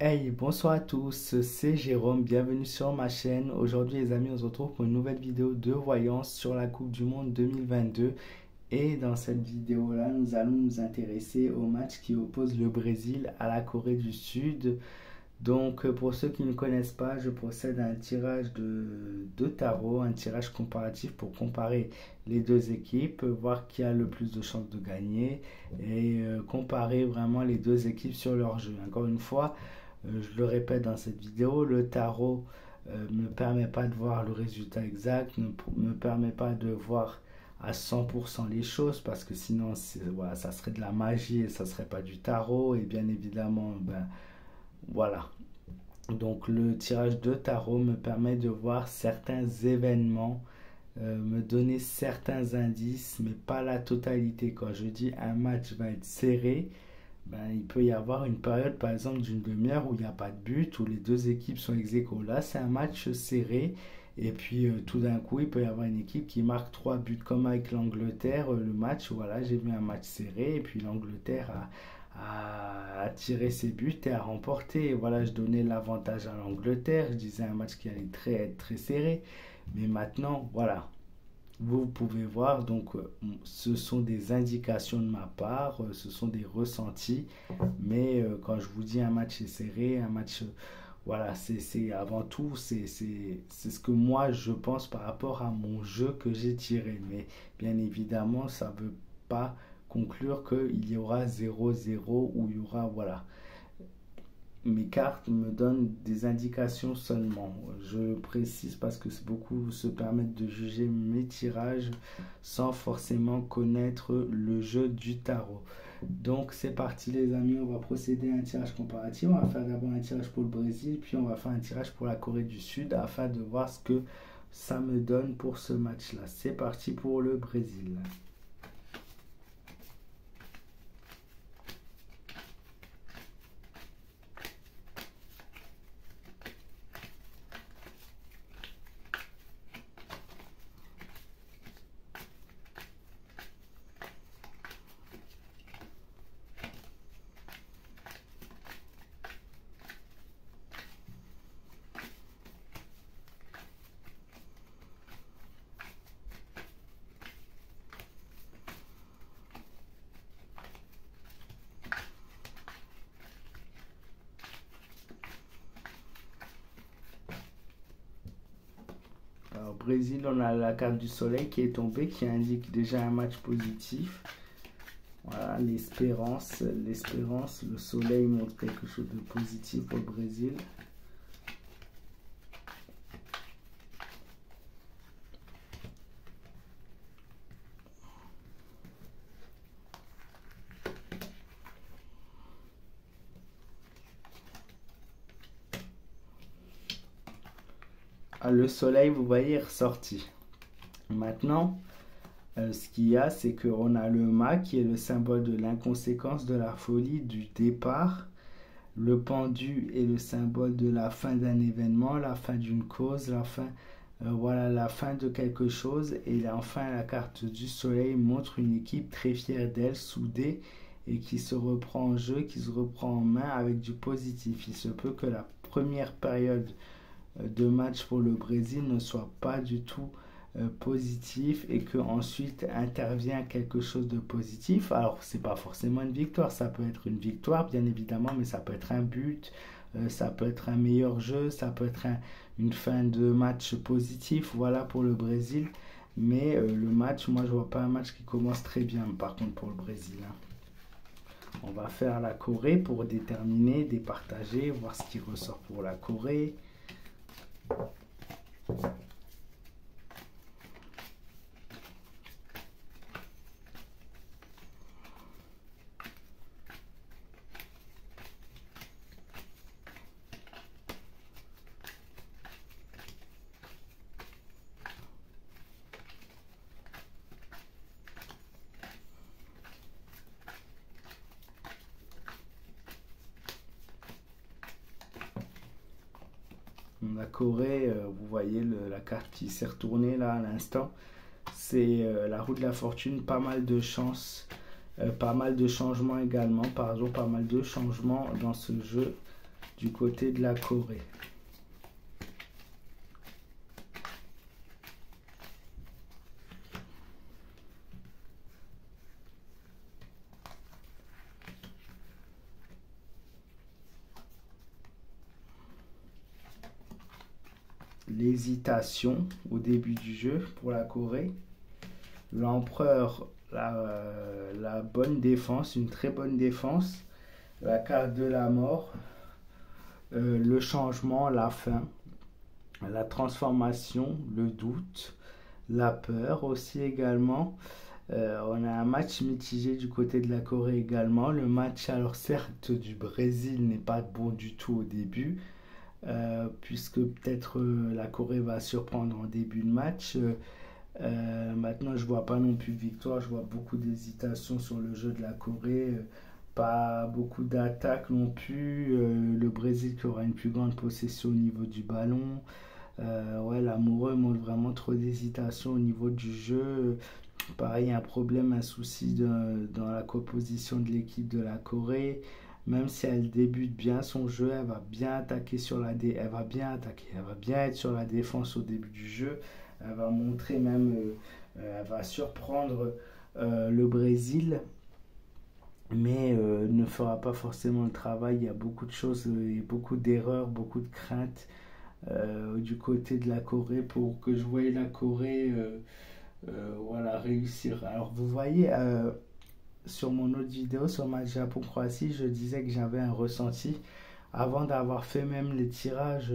Hey, bonsoir à tous, c'est Jérôme, bienvenue sur ma chaîne. Aujourd'hui les amis, on se retrouve pour une nouvelle vidéo de voyance sur la Coupe du Monde 2022. Et dans cette vidéo-là, nous allons nous intéresser au match qui oppose le Brésil à la Corée du Sud. Donc pour ceux qui ne connaissent pas, je procède à un tirage de tarot, un tirage comparatif pour comparer les deux équipes, voir qui a le plus de chances de gagner et comparer vraiment les deux équipes sur leur jeu. Encore une fois, je le répète dans cette vidéo, le tarot ne me permet pas de voir le résultat exact, ne me permet pas de voir à 100% les choses parce que sinon voilà, ça serait de la magie et ça serait pas du tarot et bien évidemment voilà. Donc le tirage de tarot me permet de voir certains événements, me donner certains indices, mais pas la totalité. Quand je dis un match va être serré, il peut y avoir une période par exemple d'une demi-heure où il n'y a pas de but, où les deux équipes sont ex aequo. Là, c'est un match serré. Et puis tout d'un coup, il peut y avoir une équipe qui marque 3 buts, comme avec l'Angleterre. Le match, voilà, j'ai vu un match serré. Et puis l'Angleterre a tiré ses buts et a remporté. Et voilà, je donnais l'avantage à l'Angleterre. Je disais un match qui allait être très serré. Mais maintenant, voilà, vous pouvez voir, donc ce sont des indications de ma part, ce sont des ressentis, mais quand je vous dis un match est serré, un match, voilà, c'est avant tout, c'est ce que moi je pense par rapport à mon jeu que j'ai tiré, mais bien évidemment, ça ne veut pas conclure qu'il y aura 0-0 ou il y aura, voilà, mes cartes me donnent des indications seulement. Je précise parce que beaucoup se permettent de juger mes tirages sans forcément connaître le jeu du tarot. Donc c'est parti les amis, on va procéder à un tirage comparatif. On va faire d'abord un tirage pour le Brésil, puis on va faire un tirage pour la Corée du Sud afin de voir ce que ça me donne pour ce match-là. C'est parti pour le Brésil. Alors, Brésil, on a la carte du soleil qui est tombée, qui indique déjà un match positif. Voilà, l'espérance, le soleil montre quelque chose de positif pour le Brésil. Ah, le soleil, vous voyez, est ressorti. Maintenant, ce qu'il y a, c'est qu'on a le mât qui est le symbole de l'inconséquence, de la folie, du départ. Le pendu est le symbole de la fin d'un événement, la fin d'une cause, la fin, voilà, la fin de quelque chose. Et enfin, la carte du soleil montre une équipe très fière d'elle, soudée et qui se reprend en jeu, qui se reprend en main avec du positif. Il se peut que la première période de match pour le Brésil ne soit pas du tout positif et que ensuite intervient quelque chose de positif. Alors c'est pas forcément une victoire, ça peut être une victoire bien évidemment, mais ça peut être un but, ça peut être un meilleur jeu, ça peut être une fin de match positif, voilà pour le Brésil. Mais le match, moi je vois pas un match qui commence très bien par contre pour le Brésil, hein. On va faire la Corée pour déterminer, départager, voir ce qui ressort pour la Corée. La Corée, vous voyez la carte qui s'est retournée là à l'instant, c'est la roue de la fortune, pas mal de chance, pas mal de changements également, pardon, pas mal de changements dans ce jeu. du côté de la Corée. L'hésitation au début du jeu pour la Corée. L'empereur, la bonne défense, une très bonne défense. La carte de la mort, le changement, la fin, la transformation, le doute, la peur aussi également. On a un match mitigé du côté de la Corée également. Le match, alors certes, du Brésil n'est pas bon du tout au début, puisque peut-être la Corée va surprendre en début de match. Maintenant, je vois pas non plus de victoire, je vois beaucoup d'hésitation sur le jeu de la Corée. Pas beaucoup d'attaques non plus. Le Brésil qui aura une plus grande possession au niveau du ballon. Ouais, l'amoureux montre vraiment trop d'hésitation au niveau du jeu. Pareil, un problème, un souci dans la composition de l'équipe de la Corée. Même si elle débute bien son jeu, elle va bien attaquer elle va bien attaquer, elle va bien être sur la défense au début du jeu. Elle va montrer même, elle va surprendre le Brésil, mais ne fera pas forcément le travail. Il y a beaucoup de choses, et beaucoup d'erreurs, beaucoup de craintes du côté de la Corée pour que je voie la Corée voilà, réussir. Alors vous voyez, sur mon autre vidéo, sur ma Japon-Croatie, je disais que j'avais un ressenti. Avant d'avoir fait même les tirages,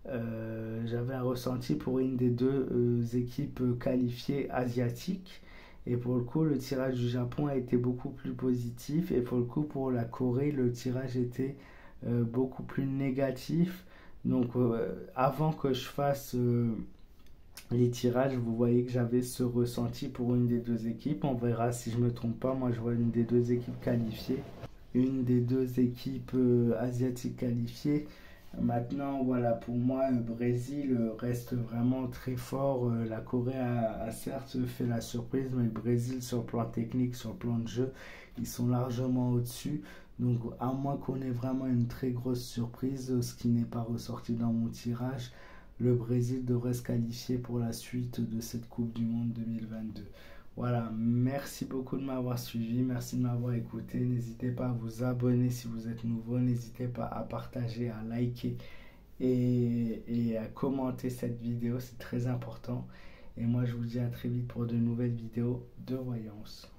j'avais un ressenti pour une des deux équipes qualifiées asiatiques. Et pour le coup, le tirage du Japon a été beaucoup plus positif. Et pour le coup, pour la Corée, le tirage était beaucoup plus négatif. Donc, avant que je fasse les tirages, vous voyez que j'avais ce ressenti pour une des deux équipes. On verra si je me trompe pas. Moi, je vois une des deux équipes qualifiées. Une des deux équipes asiatiques qualifiées. Maintenant, voilà, pour moi, le Brésil reste vraiment très fort. La Corée a certes fait la surprise, mais le Brésil, sur le plan technique, sur le plan de jeu, ils sont largement au-dessus. Donc, à moins qu'on ait vraiment une très grosse surprise, ce qui n'est pas ressorti dans mon tirage, le Brésil devrait se qualifier pour la suite de cette Coupe du Monde 2022. Voilà, merci beaucoup de m'avoir suivi, merci de m'avoir écouté. N'hésitez pas à vous abonner si vous êtes nouveau, n'hésitez pas à partager, à liker et à commenter cette vidéo, c'est très important. Et moi, je vous dis à très vite pour de nouvelles vidéos de voyance.